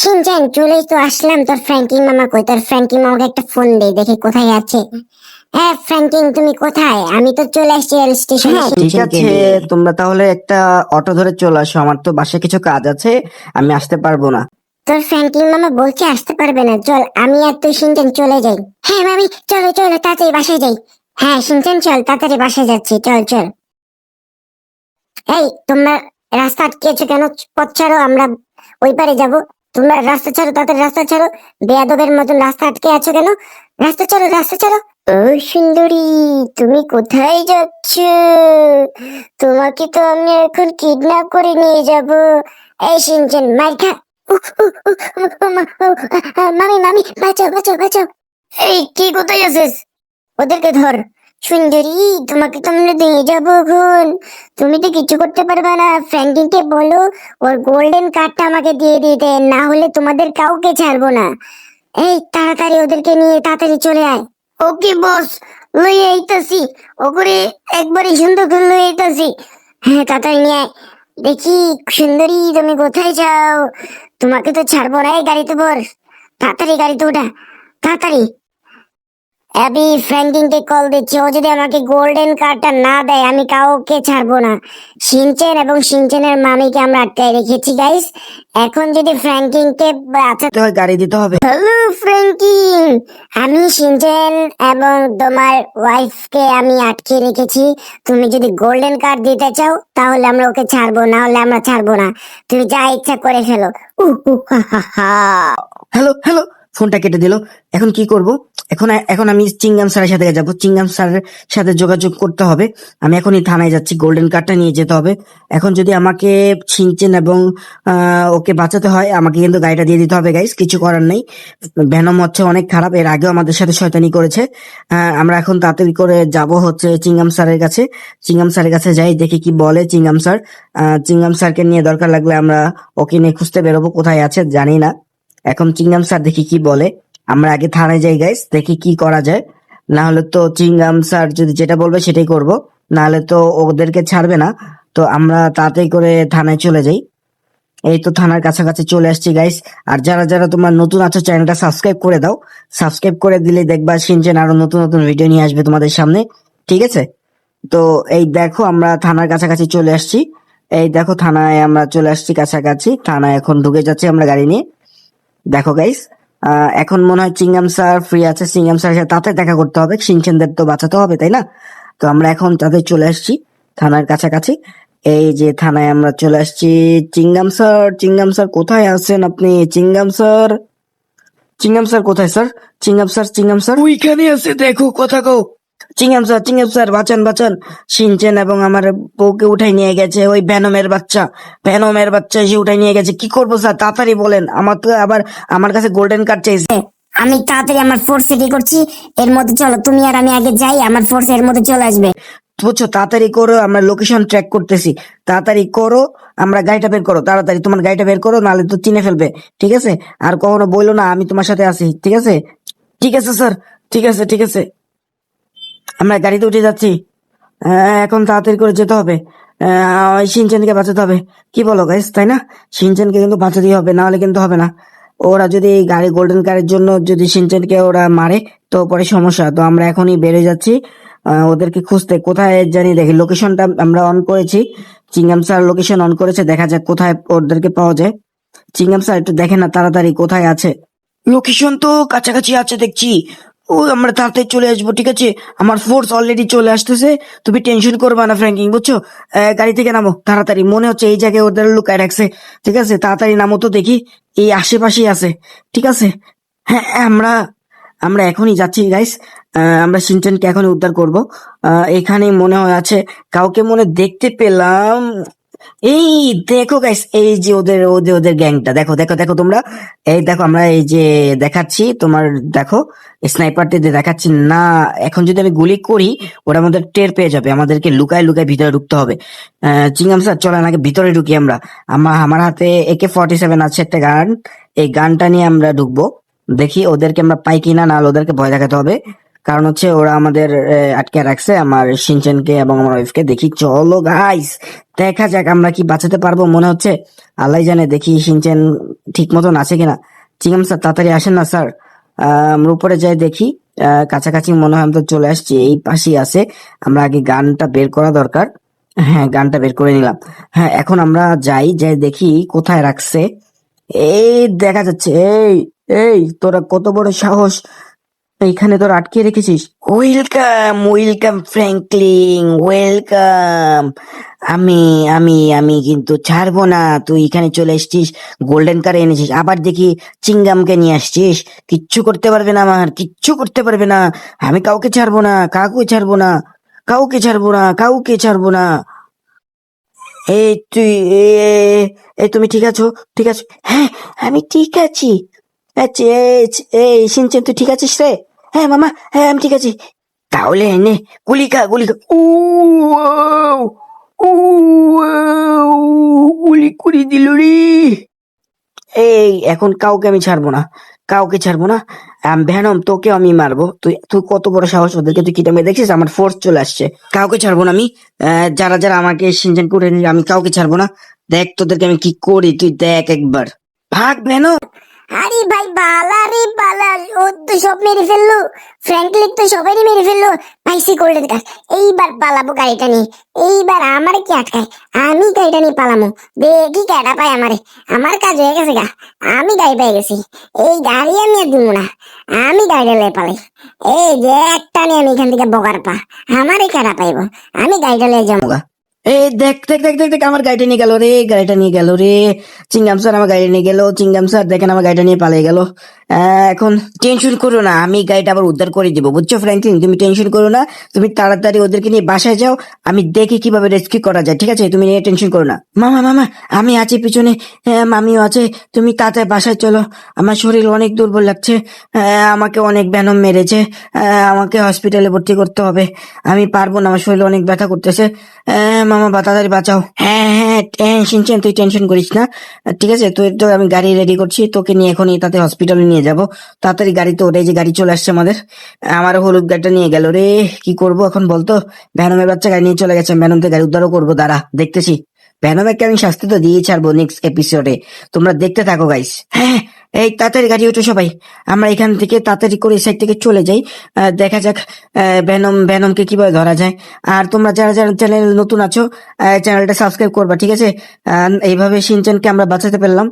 Shinchan চলেই তো আসলাম। তোর ফ্র্যাঙ্কিং মামা কই? তোর ফ্র্যাঙ্কিং মামাকে একটা ফোন দে, দেখি কোথায় আছে। হ্যাঁ ফ্র্যাঙ্কিং, তুমি কোথায়? আমি তো চলে আসছি রেল স্টেশনে ঠিক শিনচানকে আছে, নিয়ে। তোমরা তাহলে একটা অটো ধরে চলে আসো, আমার তো বাসায় কিছু কাজ আছে, আমি আসতে পারবো না। তোর ফ্র্যাঙ্কিং মামা বলছে আসতে পারবে না, চল আমি আর তুই শিনচান চলে যাই। হ্যাঁ মামি, চলো চলো তাড়াতাড়ি বাসায় যাই। হ্যাঁ শিনচান চল, তাড়াতাড়ি বাসায় যাচ্ছি, চল চল। এই তোমরা রাস্তা আটকেছো কেন? পথ ছাড়ো, আমরা ওই পারে যাব। তোমরা রাস্তা ছাড়ো, তাড়াতাড়ি রাস্তা ছাড়ো। বেয়াদবের মতন রাস্তা আটকে আছো কেন? রাস্তা ছাড়ো, রাস্তা ছাড়ো। ও সুন্দরী, তুমি কোথায় যাচ্ছ? তোমাকে তো আমি এখন কিডন্যাপ করে নিয়ে যাব। এই শিনচেন মার খা। মামি মামি, বাঁচাও বাঁচাও বাঁচাও। এই কি কোথায় আছিস? ওদেরকে ধর। সুন্দরী, তোমাকে তো আমরা দিয়ে যাবো এখন। তুমি তো কিছু করতে পারবে না। ফ্র্যাঙ্কিংকে বলো ওর গোল্ডেন কার্ডটা আমাকে দিয়ে দিতে, না হলে তোমাদের কাউকে ছাড়বো না। এই তাড়াতাড়ি ওদেরকে নিয়ে তাড়াতাড়ি চলে আয়। ওকে বস, লই আইতাছি। ওগরে একবারে সুন্দর করে লই আইতাছি। হ্যাঁ তাড়াতাড়ি নিয়ে আয়। দেখি সুন্দরী, তুমি কোথায় যাও? তোমাকে তো ছাড়বো না। এই গাড়িতে বস, তাড়াতাড়ি গাড়িতে ওঠা, তাড়াতাড়ি। অ্যাবি ফ্র্যাঙ্কিংকে কল দিচ্ছি, ও যদি আমাকে গোল্ডেন কার্ডটা না দেয় আমি কাউকে ছাড়বো না। শিনচেন এবং শিনচেনের মামিকে আমরা আটকায় রেখেছি গাইস। এখন যদি ফ্র্যাঙ্কিংকে দিতে হয়, গাড়ি দিতে হবে। হ্যালো ফ্র্যাঙ্কিং, আমি শিনচেন এবং তোমার ওয়াইফকে আমি আটকে রেখেছি। তুমি যদি গোল্ডেন কার্ড দিতে চাও তাহলে আমরা ওকে ছাড়বো, না হলে আমরা ছাড়বো না। তুমি যা ইচ্ছা করে ফেলো। হা হা হা। হ্যালো হ্যালো, ফোনটা কেটে দিল। এখন কি করব? এখন এখন আমি চিংগাম স্যারের সাথে যাব, চিংগাম স্যারের সাথে যোগাযোগ করতে হবে। আমি এখনই থানায় যাচ্ছি, গোল্ডেন কার্ডটা নিয়ে যেতে হবে। এখন যদি আমাকে ছিনচেন এবং ওকে বাঁচাতে হয়, আমাকে কিন্তু গাড়িটা দিয়ে দিতে হবে গাইস, কিছু করার নেই। ভ্যানম হচ্ছে অনেক খারাপ, এর আগেও আমাদের সাথে শয়তানি করেছে। আমরা এখন তাড়াতাড়ি করে যাব হচ্ছে চিংগাম স্যারের কাছে। চিংগাম স্যারের কাছে যাই, দেখি কি বলে চিংগাম স্যার। চিংগাম স্যারকে নিয়ে দরকার লাগলে আমরা ওকে নিয়ে খুঁজতে বেরোবো, কোথায় আছে জানি না। এখন চিংগাম স্যার দেখি কি বলে। আমরা আগে থানায় যাই গাইস, দেখি কি করা যায়। না হলে তো চিংগাম স্যার যদি যেটা বলবে সেটাই করব, না হলে তো ওদেরকে ছাড়বে না। তো আমরা তাড়াতাড়ি করে থানায় চলে যাই। এই তো থানার কাছাকাছি চলে আসছি গাইস। আর যারা যারা তোমরা নতুন আছো, চ্যানেলটা সাবস্ক্রাইব করে দাও। সাবস্ক্রাইব করে দিলে দেখবা শিনচেন আরো নতুন নতুন ভিডিও নিয়ে আসবে তোমাদের সামনে, ঠিক আছে? তো এই দেখো আমরা থানার কাছাকাছি চলে আসছি। এই দেখো থানায় আমরা চলে আসছি কাছাকাছি, থানায় এখন ঢুকে যাচ্ছি আমরা গাড়ি নিয়ে। দেখো গাইস, এখন মনে হয় চিংগাম স্যার ফ্রি আছে। চিংগাম স্যারের সাথে তাতে দেখা করতে হবে, শিনচেনদের তো বাঁচাতে হবে তাই না? তো আমরা এখন তাদের চলে আসছি থানার কাছাকাছি। এই যে থানায় আমরা চলে আসছি। চিংগাম স্যার, চিংগাম স্যার কোথায় আছেন আপনি? চিংগাম স্যার, চিংগাম স্যার কোথায় স্যার? চিংগাম স্যার, চিংগাম স্যার ওইখানে আছে, দেখো কথা কও। চিংগাম স্যার, চিংগাম স্যার বাঁচান বাঁচান। শিনচেন এবং আমার বউকে উঠাই নিয়ে গেছে ওই ভ্যানমের বাচ্চা। ভ্যানমের বাচ্চা এসে উঠাই নিয়ে গেছে, কি করবো স্যার তাড়াতাড়ি বলেন। আমার তো আবার আমার কাছে গোল্ডেন কার্ড চাইছে। আমি তাড়াতাড়ি আমার ফোর্স রেডি করছি। এর মধ্যে চলো, তুমি আর আমি আগে যাই, আমার ফোর্স এর মধ্যে চলে আসবে। বুঝছো, তাড়াতাড়ি করো, আমরা লোকেশন ট্র্যাক করতেছি। তাড়াতাড়ি করো, আমরা গাড়িটা বের করো তাড়াতাড়ি, তোমার গাড়িটা বের করো, নাহলে তো চিনে ফেলবে, ঠিক আছে? আর কখনো বললো না আমি তোমার সাথে আছি, ঠিক আছে? ঠিক আছে স্যার, ঠিক আছে ঠিক আছে। আমরা গাড়িতে উঠে যাচ্ছি। এখন তাড়াতাড়ি করে যেতে হবে। ওই শিনচেনকে বাঁচাতে হবে, কি বলো গাইস, তাই না? শিনচেনকে কিন্তু বাঁচাতেই হবে, না হলে কিন্তু হবে না। ওরা যদি এই গাড়ি গোল্ডেন কারের জন্য যদি শিনচেনকে ওরা মারে তো পরে সমস্যা। তো আমরা এখনই বেড়ে যাচ্ছি ওদেরকে খুঁজতে। কোথায় জানি, দেখি লোকেশনটা আমরা অন করেছি। চিংগাম স্যার লোকেশন অন করেছে, দেখা যাক কোথায় ওদেরকে পাওয়া যায়। চিংগাম স্যার একটু দেখেন না তাড়াতাড়ি কোথায় আছে। লোকেশন তো কাছাকাছি আছে দেখছি। ও আমরা তাড়াতাড়ি চলে আসবো, ঠিক আছে? আমার ফোর্স অলরেডি চলে আসতেছে, তুমি টেনশন করবা না ফ্র্যাঙ্কিং, বুঝছো? গাড়ি থেকে নামো তাড়াতাড়ি, মনে হচ্ছে এই জায়গায় ওদের লুকায় রাখছে, ঠিক আছে? তাড়াতাড়ি নামো তো দেখি, এই আশেপাশেই আছে, ঠিক আছে? হ্যাঁ আমরা আমরা এখনই যাচ্ছি গাইস। আমরা সিনচেনকে এখনই উদ্ধার করব। এখানেই মনে হয় আছে, কাউকে মনে দেখতে পেলাম। এই দেখো গাইস, এই যে ওদের ওদের ওদের গ্যাংটা, দেখো দেখো দেখো তোমরা। এই দেখো আমরা এই যে দেখাচ্ছি তোমার, দেখো স্নাইপার দিয়ে দেখাচ্ছি না। এখন যদি আমি গুলি করি ওরা আমাদের টের পেয়ে যাবে, আমাদেরকে লুকায় লুকায় ভিতরে ঢুকতে হবে। চিংগাম স্যার চলেন আগে ভিতরে ঢুকি আমরা। আমার হাতে AK-47 আছে একটা গান, এই গানটা নিয়ে আমরা ঢুকবো। দেখি ওদেরকে আমরা পাই কিনা, না ওদেরকে ভয় দেখাতে হবে, কারণ হচ্ছে ওরা আমাদের আটকে রাখছে, আমার শিনচেনকে এবং আমার ওয়াইফকে। দেখি চলো গাইস, দেখা যাক আমরা কি বাঁচাতে পারবো। মনে হচ্ছে আল্লাহ জানে, দেখি শিনচেন ঠিক মতন আছে কিনা। চিংগাম স্যার তাড়াতাড়ি আসেন না স্যার। আমরা উপরে যাই দেখি। কাছাকাছি মনে হয় আমরা চলে আসছি, এই পাশেই আছে। আমরা আগে গানটা বের করা দরকার। হ্যাঁ, গানটা বের করে নিলাম। হ্যাঁ, এখন আমরা যাই দেখি কোথায় রাখছে। এই দেখা যাচ্ছে। এই এই তোরা কত বড় সাহস, এইখানে তোরা আটকে রেখেছিস। Welcome welcome Franklin, welcome. আমি আমি কিন্তু ছাড়বো না। তুই এখানে চলে এসেছিস, গোল্ডেন কার এনেছিস, আবার দেখি চিংগামকে নিয়ে আসছিস। কিচ্ছু করতে পারবে না, আমার কিচ্ছু করতে পারবে না। আমি কাউকে ছাড়বো না, কাউকে ছাড়বো না, কাউকে ছাড়বো না, কাউকে ছাড়বো না। এই তুই এই তুমি ঠিক আছো? ঠিক আছো? হ্যাঁ, আমি ঠিক আছি। আচ্ছা, এই সিনচেন তুই ঠিক আছিস রে? হ্যাঁ মামা, হ্যাঁ আমি ঠিক আছি। তাহলে এনে গুলি খা, গুলি খা। আউ, আউ, গুলি করে দিল রে। এই এখন কাউকে আমি ছাড়বো না, কাউকে ছাড়বো না। ভ্যানম, তোকেও আমি মারবো। তুই তুই কত বড় সাহস, ওদেরকে তুই কিটা মেরে দেখছিস? আমার ফোর্স চলে আসছে, কাউকে ছাড়বো না আমি। যারা যারা আমাকে সিনচেন করে নিল, আমি কাউকে ছাড়বো না। দেখ তোদেরকে আমি কি করি, তুই দেখ একবার। ভাগ ভ্যানম। আরে ভাই বালা রে বালা, ও তো সব মেরে ফেললো। ফ্র্যাঙ্কলিন তো সবাই মেরে ফেললো। পাইছি গোল্ডেন কার। এইবার পালাবো গাড়িটা নিয়ে। এইবার আমারে কি আটকায়? আমি গাড়িটা নিয়ে পালামো। দেখি কেডা পায় আমারে। আমার কাজ হয়ে গেছে গা। আমি গাড়ি পেয়ে গেছি। এই গাড়ি আমি আর দিব না। আমি গাড়িটা লয়ে পালাই। এই যে একটা নিয়ে আমি এখান থেকে বগার পা। আমারে কেডা পাইবো? আমি গাড়িটা লয়ে যাবো। এই দেখ দেখ দেখ দেখ দেখ, আমার গাড়িটা নিয়ে গেল রে, গাড়িটা নিয়ে গেল রে। চিংগাম স্যার আমার গাড়ি নিয়ে গেল। চিংগাম স্যার দেখেন আমার গাড়িটা নিয়ে পালিয়ে গেল। এখন টেনশন করো না, আমি গাড়িটা আবার উদ্ধার করে দিব, বুঝছো ফ্র্যাঙ্কলিন? তুমি টেনশন করো না, তুমি তাড়াতাড়ি ওদেরকে নিয়ে বাসায় যাও। আমি দেখি কিভাবে রেস্কিউ করা যায়, ঠিক আছে? তুমি নিয়ে টেনশন করো না। মামা মামা, আমি আছি পিছনে। মামিও আছে। তুমি তাড়াতাড়ি বাসায় চলো, আমার শরীর অনেক দুর্বল লাগছে। আমাকে অনেক ভ্যানম মেরেছে। আমাকে হসপিটালে ভর্তি করতে হবে। আমি পারবো না, আমার শরীর অনেক ব্যথা করতেছে। মামা তাড়াতাড়ি বাঁচাও। হ্যাঁ হ্যাঁ শিনচেন তুই টেনশন করিস না, ঠিক আছে? তুই তো, আমি গাড়ি রেডি করছি, তোকে নিয়ে এখনই তাতে হসপিটালে নিয়ে যাব। তাড়াতাড়ি গাড়ি তো ওটাই, যে গাড়ি চলে আসছে আমাদের। আমার হলুদ গাড়িটা নিয়ে গেল রে। কি করব এখন বলতো? ভ্যানমের বাচ্চা গাড়ি নিয়ে চলে গেছে, ভ্যানম থেকে গাড়ি উদ্ধারও করবো, দাঁড়া দেখতেছি। ভ্যানমকে আমি শাস্তি তো দিয়ে ছাড়বো নেক্সট এপিসোডে, তোমরা দেখতে থাকো গাইস। হ্যাঁ, এই তাড়াতাড়ি গাড়ি ওঠো সবাই, আমরা এখান থেকে তাড়াতাড়ি করে এই সাইড থেকে চলে যাই। দেখা যাক ভ্যানমকে কিভাবে ধরা যায়। আর তোমরা যারা যারা চ্যানেল নতুন আছো, চ্যানেলটা সাবস্ক্রাইব করবা, ঠিক আছে? এইভাবে শিনচেনকে আমরা বাঁচাতে পারলাম।